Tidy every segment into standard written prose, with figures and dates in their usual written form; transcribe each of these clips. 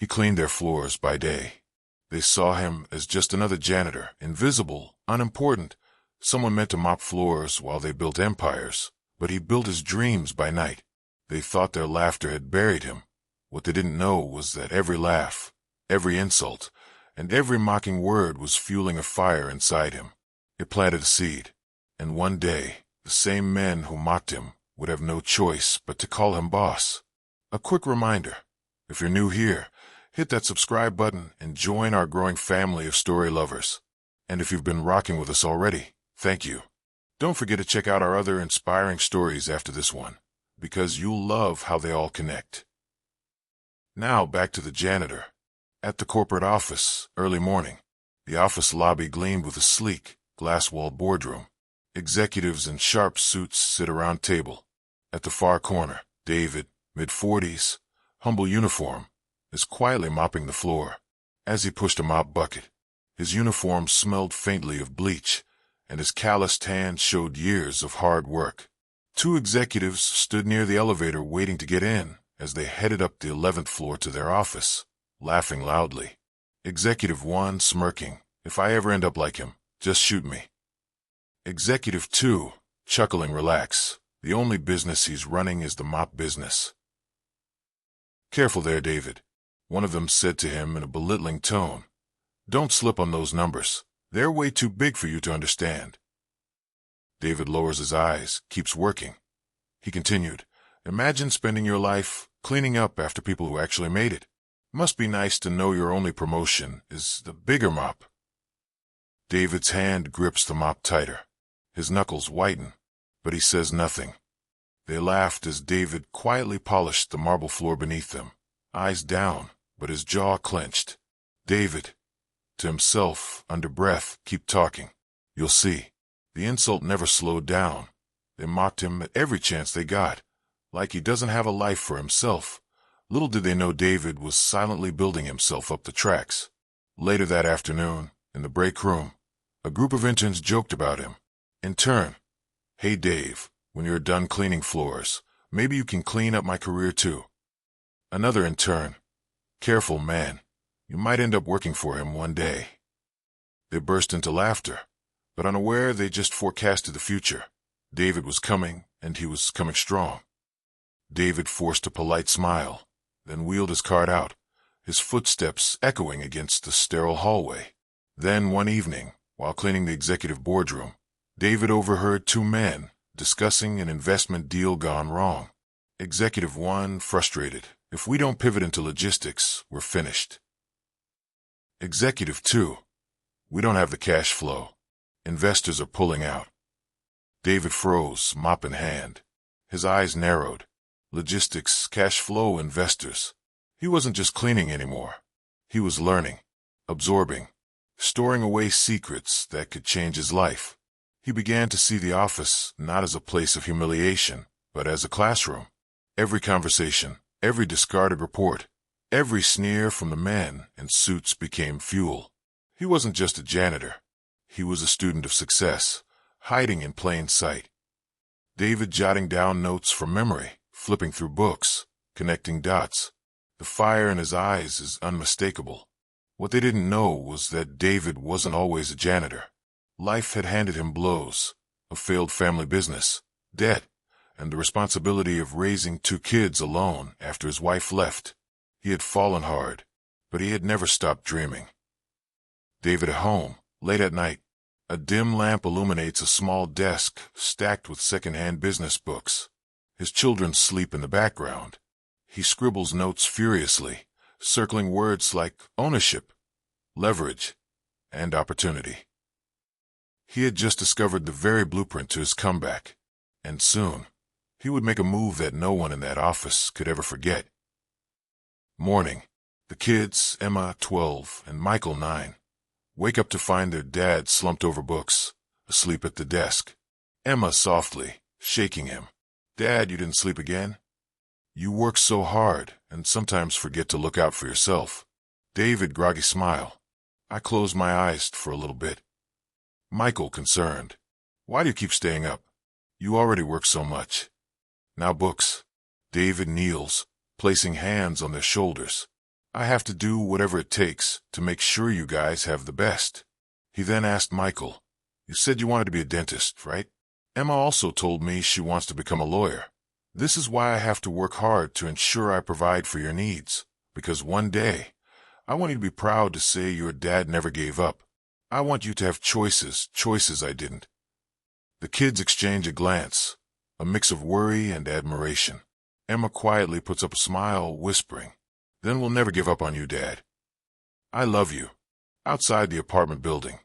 He cleaned their floors by day. They saw him as just another janitor, invisible, unimportant, someone meant to mop floors while they built empires, but he built his dreams by night. They thought their laughter had buried him. What they didn't know was that every laugh, every insult, and every mocking word was fueling a fire inside him. It planted a seed, and one day, the same men who mocked him would have no choice but to call him boss. A quick reminder, if you're new here, hit that subscribe button and join our growing family of story lovers. And if you've been rocking with us already, thank you. Don't forget to check out our other inspiring stories after this one, because you'll love how they all connect. Now back to the janitor. At the corporate office, early morning, the office lobby gleamed with a sleek, glass-walled boardroom. Executives in sharp suits sit around table. At the far corner, David, mid-40s, humble uniform, is quietly mopping the floor. As he pushed a mop bucket, his uniform smelled faintly of bleach, and his calloused hands showed years of hard work. Two executives stood near the elevator waiting to get in as they headed up the 11th floor to their office, laughing loudly. Executive 1 smirking, "If I ever end up like him, just shoot me." Executive 2, chuckling, "Relax. The only business he's running is the mop business." "Careful there, David," one of them said to him in a belittling tone. "Don't slip on those numbers. They're way too big for you to understand." David lowers his eyes, keeps working. He continued, "Imagine spending your life cleaning up after people who actually made it. Must be nice to know your only promotion is the bigger mop." David's hand grips the mop tighter. His knuckles whiten, but he says nothing. They laughed as David quietly polished the marble floor beneath them, eyes down, but his jaw clenched. "David," to himself, under breath, "keep talking. You'll see." The insult never slowed down. They mocked him at every chance they got, like he doesn't have a life for himself. Little did they know David was silently building himself up the tracks. Later that afternoon, in the break room, a group of interns joked about him. Intern, "Hey Dave, when you're done cleaning floors, maybe you can clean up my career too." Another intern, "Careful, man. You might end up working for him one day." They burst into laughter, but unaware they just forecasted the future. David was coming, and he was coming strong. David forced a polite smile, then wheeled his cart out, his footsteps echoing against the sterile hallway. Then one evening, while cleaning the executive boardroom, David overheard two men discussing an investment deal gone wrong. Executive 1, frustrated, "If we don't pivot into logistics, we're finished." Executive 2, "We don't have the cash flow. Investors are pulling out." David froze, mop in hand. His eyes narrowed. Logistics, cash flow, investors. He wasn't just cleaning anymore. He was learning, absorbing, storing away secrets that could change his life. He began to see the office not as a place of humiliation, but as a classroom. Every conversation, every discarded report, every sneer from the men in suits became fuel. He wasn't just a janitor. He was a student of success, hiding in plain sight. David jotting down notes from memory, flipping through books, connecting dots. The fire in his eyes is unmistakable. What they didn't know was that David wasn't always a janitor. Life had handed him blows, a failed family business, debt, and the responsibility of raising 2 kids alone after his wife left. He had fallen hard, but he had never stopped dreaming. David at home, late at night. A dim lamp illuminates a small desk stacked with second-hand business books. His children sleep in the background. He scribbles notes furiously, circling words like ownership, leverage, and opportunity. He had just discovered the very blueprint to his comeback, and soon he would make a move that no one in that office could ever forget. Morning. The kids, Emma, 12, and Michael, 9, wake up to find their dad slumped over books, asleep at the desk. Emma softly, shaking him. "Dad, you didn't sleep again? You work so hard and sometimes forget to look out for yourself." David, groggy smile. "I closed my eyes for a little bit." Michael, concerned. "Why do you keep staying up? You already work so much." "Now books." David kneels, placing hands on their shoulders. I have to do whatever it takes to make sure you guys have the best. He then asked Michael, "You said you wanted to be a dentist, right? Emma also told me she wants to become a lawyer. This is why I have to work hard to ensure I provide for your needs, because one day, I want you to be proud to say your dad never gave up. I want you to have choices I didn't." The kids exchange a glance, a mix of worry and admiration. Emma quietly puts up a smile, whispering, "Then we'll never give up on you, Dad. I love you." Outside the apartment building,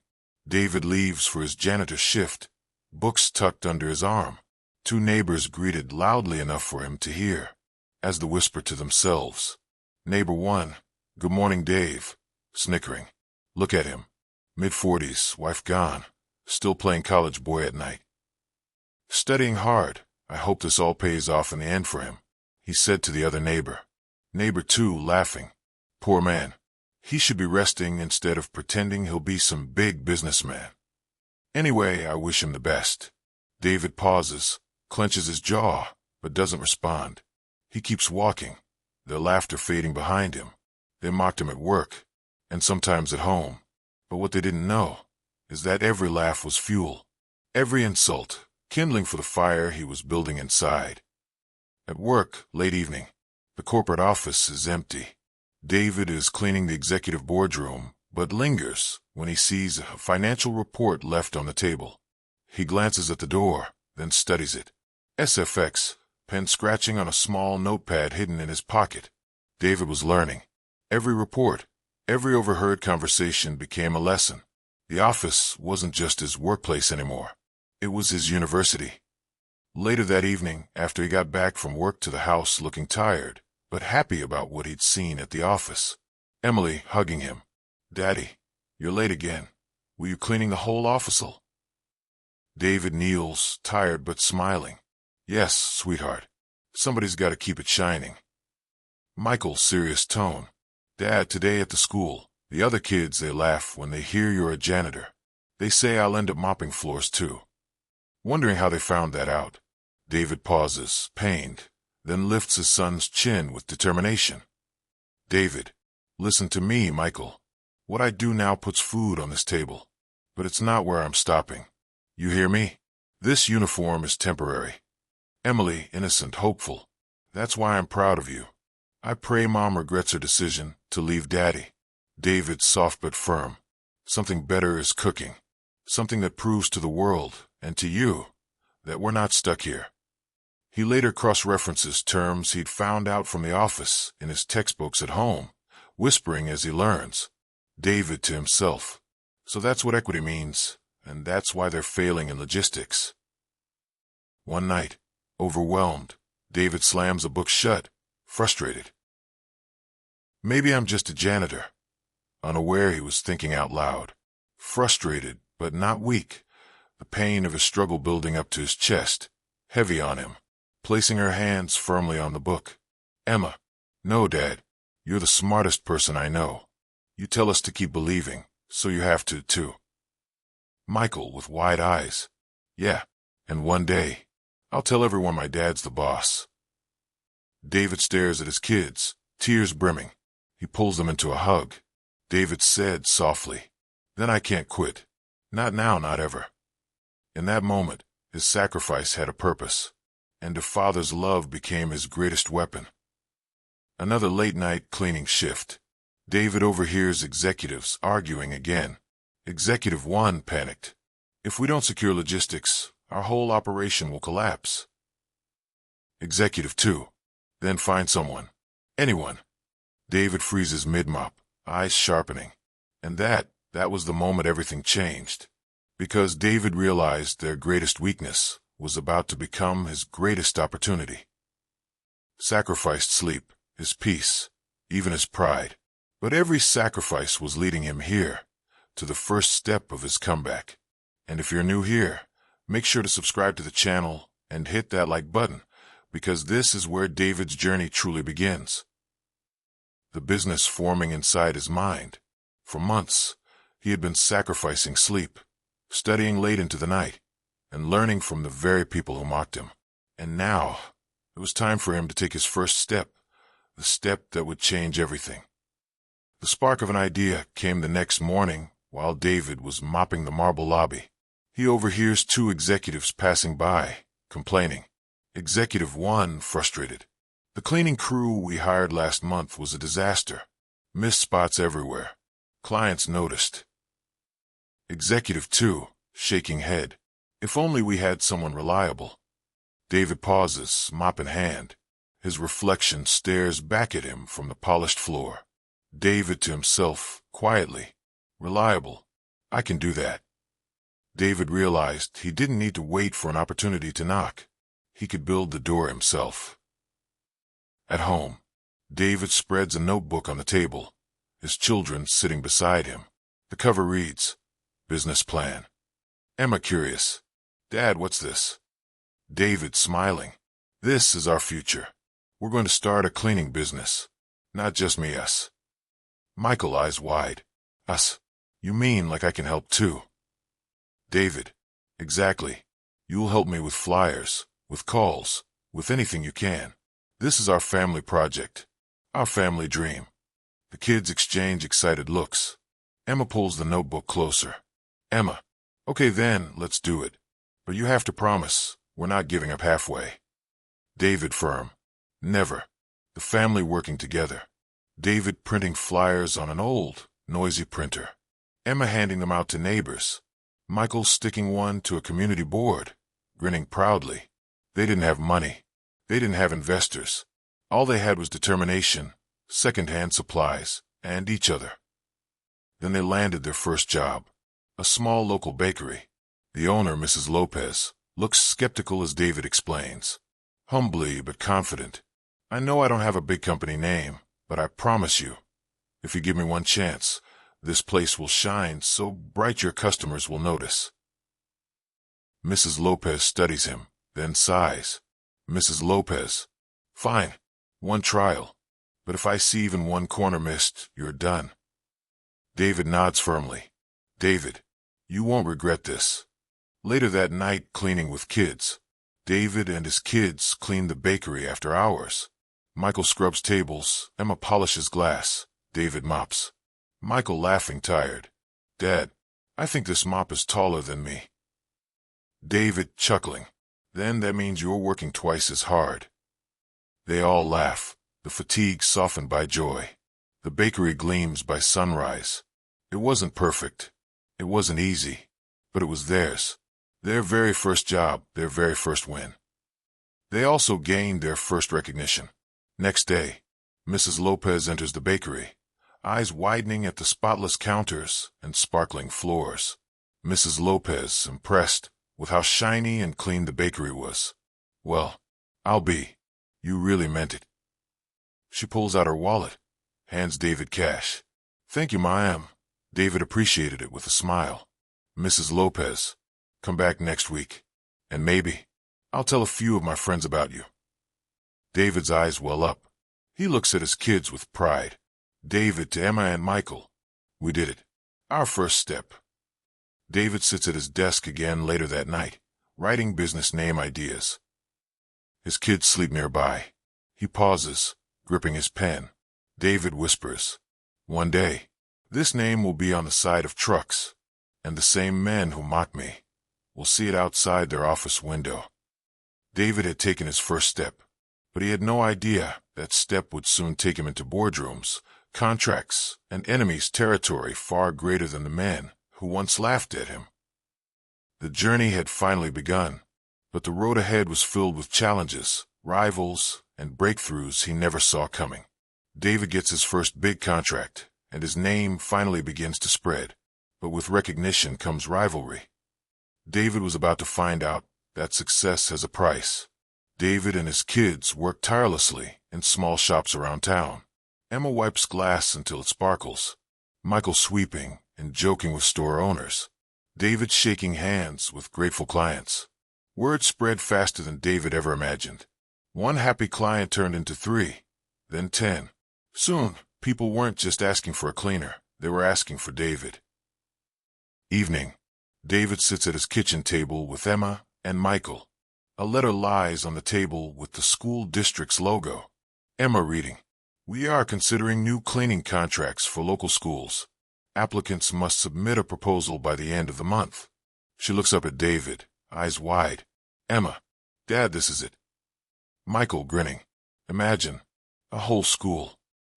David leaves for his janitor shift, books tucked under his arm. Two neighbors greeted loudly enough for him to hear, as they whisper to themselves. Neighbor 1, "Good morning, Dave," snickering. Look at him. Mid-40s, wife gone, still playing college boy at night. Studying hard. I hope this all pays off in the end for him, he said to the other neighbor. Neighbor 2, laughing. Poor man. He should be resting instead of pretending he'll be some big businessman. Anyway, I wish him the best. David pauses, clenches his jaw, but doesn't respond. He keeps walking, their laughter fading behind him. They mocked him at work, and sometimes at home. But what they didn't know is that every laugh was fuel, every insult, kindling for the fire he was building inside. At work, late evening. The corporate office is empty. David is cleaning the executive boardroom, but lingers when he sees a financial report left on the table. He glances at the door, then studies it. SFX, pen scratching on a small notepad hidden in his pocket. David was learning. Every report, every overheard conversation became a lesson. The office wasn't just his workplace anymore. It was his university. Later that evening, after he got back from work to the house looking tired, but happy about what he'd seen at the office, Emily hugging him. Daddy, you're late again. Were you cleaning the whole office-al? David kneels, tired but smiling. Yes, sweetheart. Somebody's got to keep it shining. Michael's serious tone. Dad, today at the school, the other kids, they laugh when they hear you're a janitor. They say I'll end up mopping floors too. Wondering how they found that out. David pauses, pained, then lifts his son's chin with determination. David, listen to me, Michael. What I do now puts food on this table. But it's not where I'm stopping. You hear me? This uniform is temporary. Emily, innocent, hopeful. That's why I'm proud of you. I pray Mom regrets her decision to leave Daddy. David, soft but firm. Something better is cooking. Something that proves to the world, and to you, that we're not stuck here. He later cross-references terms he'd found out from the office in his textbooks at home, whispering as he learns. David to himself. So that's what equity means, and that's why they're failing in logistics. One night, overwhelmed, David slams a book shut, frustrated. Maybe I'm just a janitor. Unaware he was thinking out loud. Frustrated, but not weak. The pain of his struggle building up to his chest, heavy on him, placing her hands firmly on the book. Emma. No, Dad. You're the smartest person I know. You tell us to keep believing, so you have to, too. Michael, with wide eyes. Yeah, and one day, I'll tell everyone my dad's the boss. David stares at his kids, tears brimming. He pulls them into a hug. David said softly, "Then I can't quit. Not now, not ever." In that moment, his sacrifice had a purpose, and a father's love became his greatest weapon. Another late-night cleaning shift. David overhears executives arguing again. Executive 1 panicked. If we don't secure logistics, our whole operation will collapse. Executive 2. Then find someone. Anyone. David freezes mid-mop, eyes sharpening. And that was the moment everything changed. Because David realized their greatest weakness was about to become his greatest opportunity. Sacrificed sleep, his peace, even his pride. But every sacrifice was leading him here, to the first step of his comeback. And if you're new here, make sure to subscribe to the channel and hit that like button, because this is where David's journey truly begins. The business forming inside his mind. For months, he had been sacrificing sleep, studying late into the night, and learning from the very people who mocked him. And now, it was time for him to take his first step, the step that would change everything. The spark of an idea came the next morning while David was mopping the marble lobby. He overhears two executives passing by, complaining. Executive 1, frustrated. The cleaning crew we hired last month was a disaster. Missed spots everywhere. Clients noticed. Executive 2, shaking head. If only we had someone reliable. David pauses, mop in hand. His reflection stares back at him from the polished floor. David to himself, quietly. Reliable. I can do that. David realized he didn't need to wait for an opportunity to knock. He could build the door himself. At home, David spreads a notebook on the table, his children sitting beside him. The cover reads, Business Plan. Emma curious. Dad, what's this? David smiling. This is our future. We're going to start a cleaning business. Not just me, us. Michael, eyes wide. Us? You mean like I can help too? David. Exactly. You'll help me with flyers, with calls, with anything you can. This is our family project. Our family dream. The kids exchange excited looks. Emma pulls the notebook closer. Emma. Okay then, let's do it. But you have to promise, we're not giving up halfway. David firm. Never. The family working together. David printing flyers on an old, noisy printer. Emma handing them out to neighbors. Michael sticking one to a community board, grinning proudly. They didn't have money. They didn't have investors. All they had was determination, second-hand supplies, and each other. Then they landed their first job. A small local bakery. The owner, Mrs. Lopez, looks skeptical as David explains. Humbly but confident. I know I don't have a big company name, but I promise you, if you give me one chance, this place will shine so bright your customers will notice. Mrs. Lopez studies him, then sighs. Mrs. Lopez. Fine. One trial. But if I see even one corner missed, you're done. David nods firmly. David, you won't regret this. Later that night, cleaning with kids. David and his kids clean the bakery after hours. Michael scrubs tables, Emma polishes glass, David mops. Michael laughing tired. Dad, I think this mop is taller than me. David chuckling. Then that means you're working twice as hard. They all laugh, the fatigue softened by joy. The bakery gleams by sunrise. It wasn't perfect. It wasn't easy. But it was theirs. Their very first job, their very first win. They also gained their first recognition. Next day, Mrs. Lopez enters the bakery, eyes widening at the spotless counters and sparkling floors. Mrs. Lopez impressed with how shiny and clean the bakery was. Well, I'll be. You really meant it. She pulls out her wallet, hands David cash. Thank you, ma'am. David appreciated it with a smile. Mrs. Lopez, come back next week, and maybe I'll tell a few of my friends about you. David's eyes well up. He looks at his kids with pride. David to Emma and Michael. We did it. Our first step. David sits at his desk again later that night, writing business name ideas. His kids sleep nearby. He pauses, gripping his pen. David whispers, One day, this name will be on the side of trucks, and the same men who mock me will see it outside their office window. David had taken his first step, but he had no idea that step would soon take him into boardrooms, contracts, and enemies' territory far greater than the men who once laughed at him. The journey had finally begun, but the road ahead was filled with challenges, rivals, and breakthroughs he never saw coming. David gets his first big contract, and his name finally begins to spread. But with recognition comes rivalry. David was about to find out that success has a price. David and his kids work tirelessly in small shops around town. Emma wipes glass until it sparkles. Michael sweeping and joking with store owners. David shaking hands with grateful clients. Word spread faster than David ever imagined. One happy client turned into 3, then 10. Soon, people weren't just asking for a cleaner, they were asking for David. Evening. David sits at his kitchen table with Emma and Michael. A letter lies on the table with the school district's logo. Emma reading. We are considering new cleaning contracts for local schools. Applicants must submit a proposal by the end of the month. She looks up at David, eyes wide. Emma, Dad, this is it. Michael, grinning. Imagine. A whole school.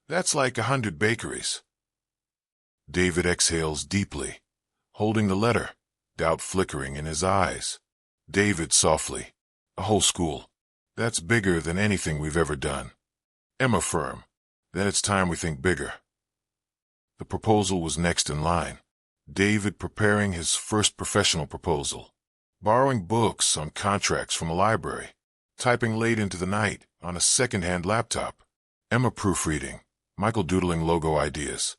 That's like 100 bakeries. David exhales deeply, holding the letter, doubt flickering in his eyes. David softly. A whole school. That's bigger than anything we've ever done. Emma, firm. Then it's time we think bigger. The proposal was next in line. David preparing his first professional proposal. Borrowing books on contracts from a library. Typing late into the night on a second-hand laptop. Emma proofreading. Michael doodling logo ideas.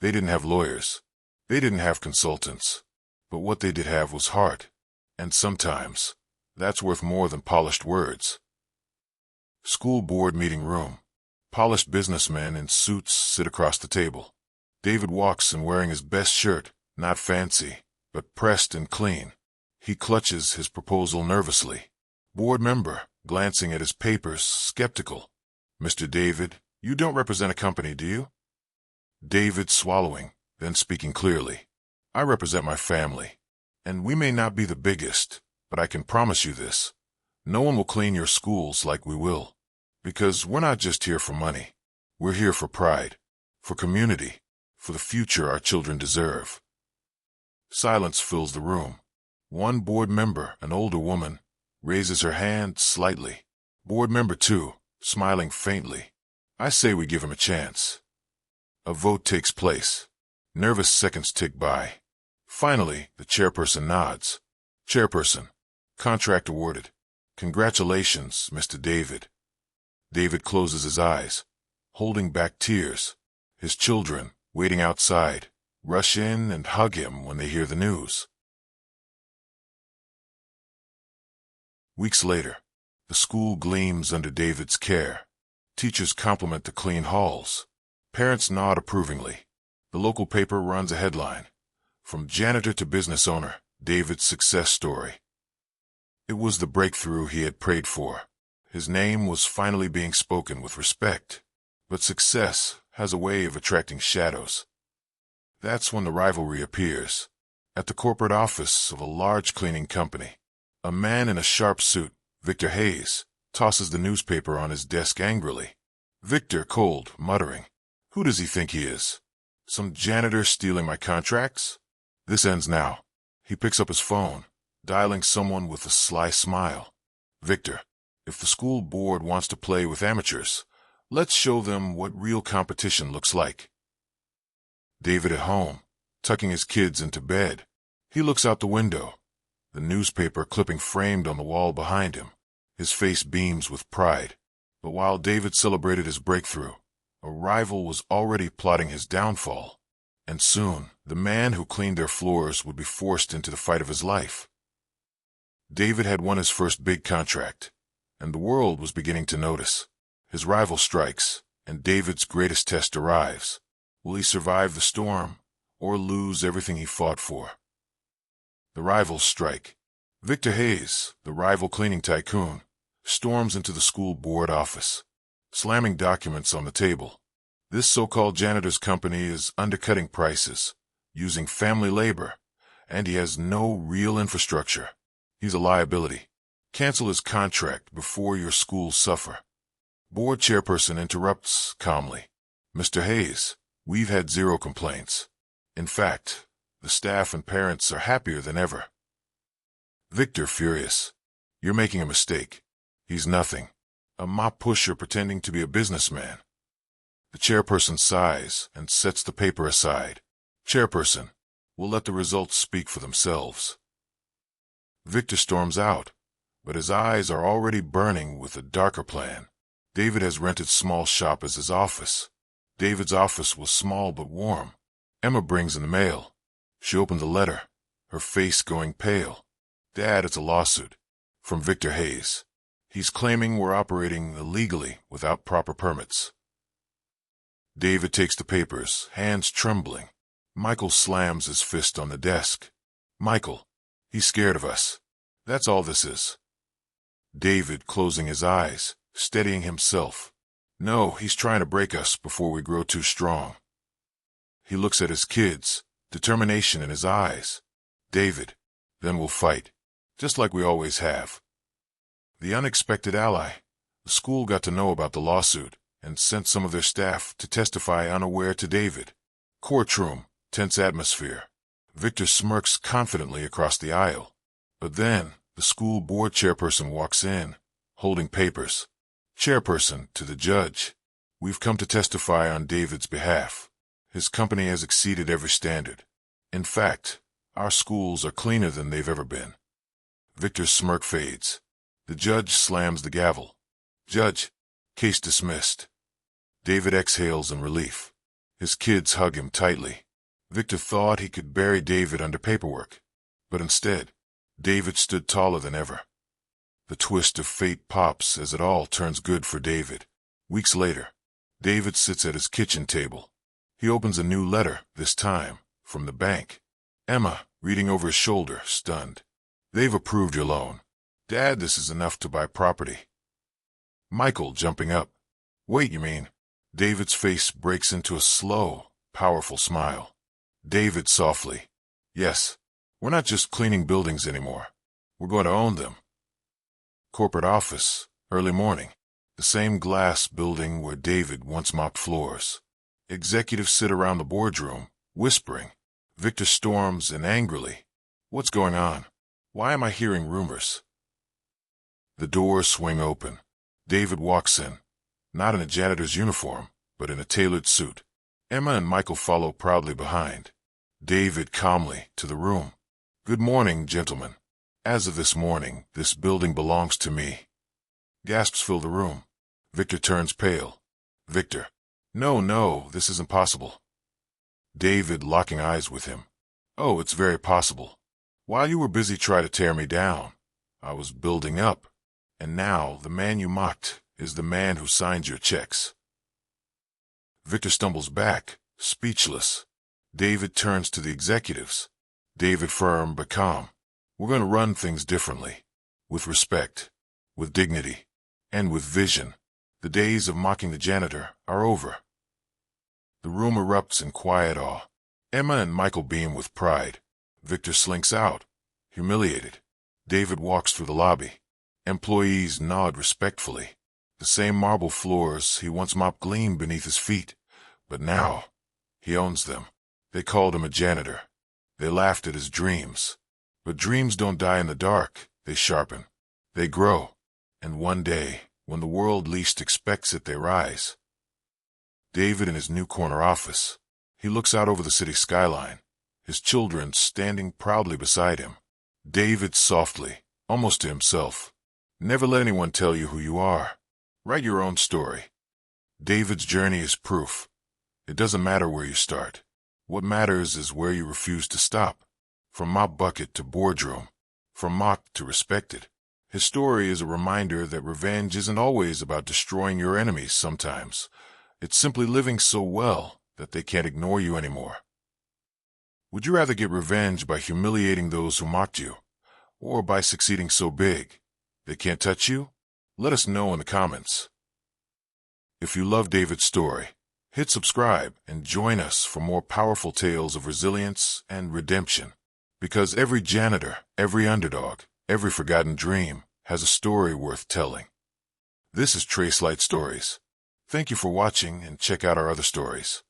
They didn't have lawyers. They didn't have consultants. But what they did have was heart. And sometimes, that's worth more than polished words. School board meeting room. Polished businessmen in suits sit across the table. David walks in wearing his best shirt, not fancy, but pressed and clean. He clutches his proposal nervously. Board member, glancing at his papers, skeptical. Mr. David, you don't represent a company, do you? David swallowing, then speaking clearly. I represent my family. And we may not be the biggest, but I can promise you this. No one will clean your schools like we will. Because we're not just here for money. We're here for pride, for community, for the future our children deserve. Silence fills the room. One board member, an older woman, raises her hand slightly. Board member 2, smiling faintly. I say we give him a chance. A vote takes place. Nervous seconds tick by. Finally, the chairperson nods. Chairperson, contract awarded. Congratulations, Mr. David. David closes his eyes, holding back tears. His children, waiting outside, rush in and hug him when they hear the news. Weeks later, the school gleams under David's care. Teachers compliment the clean halls. Parents nod approvingly. The local paper runs a headline. From janitor to business owner, David's success story. It was the breakthrough he had prayed for. His name was finally being spoken with respect. But success has a way of attracting shadows. That's when the rivalry appears. At the corporate office of a large cleaning company, a man in a sharp suit, Victor Hayes, tosses the newspaper on his desk angrily. Victor, cold, muttering. Who does he think he is? Some janitor stealing my contracts? This ends now. He picks up his phone, dialing someone with a sly smile. Victor, if the school board wants to play with amateurs, let's show them what real competition looks like. David at home, tucking his kids into bed. He looks out the window, the newspaper clipping framed on the wall behind him. His face beams with pride. But while David celebrated his breakthrough, a rival was already plotting his downfall. And soon, the man who cleaned their floors would be forced into the fight of his life. David had won his first big contract, and the world was beginning to notice. His rival strikes, and David's greatest test arrives. Will he survive the storm, or lose everything he fought for? The rivals strike. Victor Hayes, the rival cleaning tycoon, storms into the school board office, slamming documents on the table. This so-called janitor's company is undercutting prices, using family labor, and he has no real infrastructure. He's a liability. Cancel his contract before your schools suffer. Board chairperson interrupts calmly. Mr. Hayes, we've had 0 complaints. In fact, the staff and parents are happier than ever. Victor, furious. You're making a mistake. He's nothing. A mop pusher pretending to be a businessman. The chairperson sighs and sets the paper aside. Chairperson, we'll let the results speak for themselves. Victor storms out, but his eyes are already burning with a darker plan. David has rented small shop as his office. David's office was small but warm. Emma brings in the mail. She opened the letter, her face going pale. Dad, it's a lawsuit. From Victor Hayes. He's claiming we're operating illegally without proper permits. David takes the papers, hands trembling. Michael slams his fist on the desk. Michael, he's scared of us. That's all this is. David closing his eyes, steadying himself. No, he's trying to break us before we grow too strong. He looks at his kids, determination in his eyes. David, then we'll fight, just like we always have. The unexpected ally. The school got to know about the lawsuit and sent some of their staff to testify unaware to David. Courtroom, tense atmosphere. Victor smirks confidently across the aisle. But then, the school board chairperson walks in, holding papers. Chairperson to the judge. We've come to testify on David's behalf. His company has exceeded every standard. In fact, our schools are cleaner than they've ever been. Victor's smirk fades. The judge slams the gavel. Judge, case dismissed. David exhales in relief. His kids hug him tightly. Victor thought he could bury David under paperwork, but instead, David stood taller than ever. The twist of fate pops as it all turns good for David. Weeks later, David sits at his kitchen table. He opens a new letter, this time, from the bank. Emma, reading over his shoulder, stunned. They've approved your loan. Dad, this is enough to buy property. Michael, jumping up. Wait, you mean? David's face breaks into a slow, powerful smile. David softly. Yes, we're not just cleaning buildings anymore. We're going to own them. Corporate office, early morning. The same glass building where David once mopped floors. Executives sit around the boardroom, whispering. Victor storms in angrily. What's going on? Why am I hearing rumors? The doors swing open. David walks in, not in a janitor's uniform, but in a tailored suit. Emma and Michael follow proudly behind. David calmly to the room. Good morning, gentlemen. As of this morning, this building belongs to me. Gasps fill the room. Victor turns pale. Victor. No, this isn't possible. David locking eyes with him. Oh, it's very possible. While you were busy trying to tear me down, I was building up. And now the man you mocked is the man who signs your checks. Victor stumbles back, speechless. David turns to the executives. David firm but calm. We're going to run things differently. With respect, with dignity, and with vision. The days of mocking the janitor are over. The room erupts in quiet awe. Emma and Michael beam with pride. Victor slinks out, humiliated. David walks through the lobby. Employees nod respectfully. The same marble floors he once mopped gleam beneath his feet. But now, he owns them. They called him a janitor. They laughed at his dreams. But dreams don't die in the dark. They sharpen. They grow. And one day, when the world least expects it, they rise. David in his new corner office. He looks out over the city skyline, his children standing proudly beside him. David softly, almost to himself. Never let anyone tell you who you are. Write your own story. David's journey is proof. It doesn't matter where you start. What matters is where you refuse to stop. From mop bucket to boardroom, from mocked to respected. His story is a reminder that revenge isn't always about destroying your enemies sometimes. It's simply living so well that they can't ignore you anymore. Would you rather get revenge by humiliating those who mocked you, or by succeeding so big they can't touch you? Let us know in the comments. If you love David's story, hit subscribe and join us for more powerful tales of resilience and redemption. Because every janitor, every underdog, every forgotten dream has a story worth telling. This is Tracelight Stories. Thank you for watching and check out our other stories.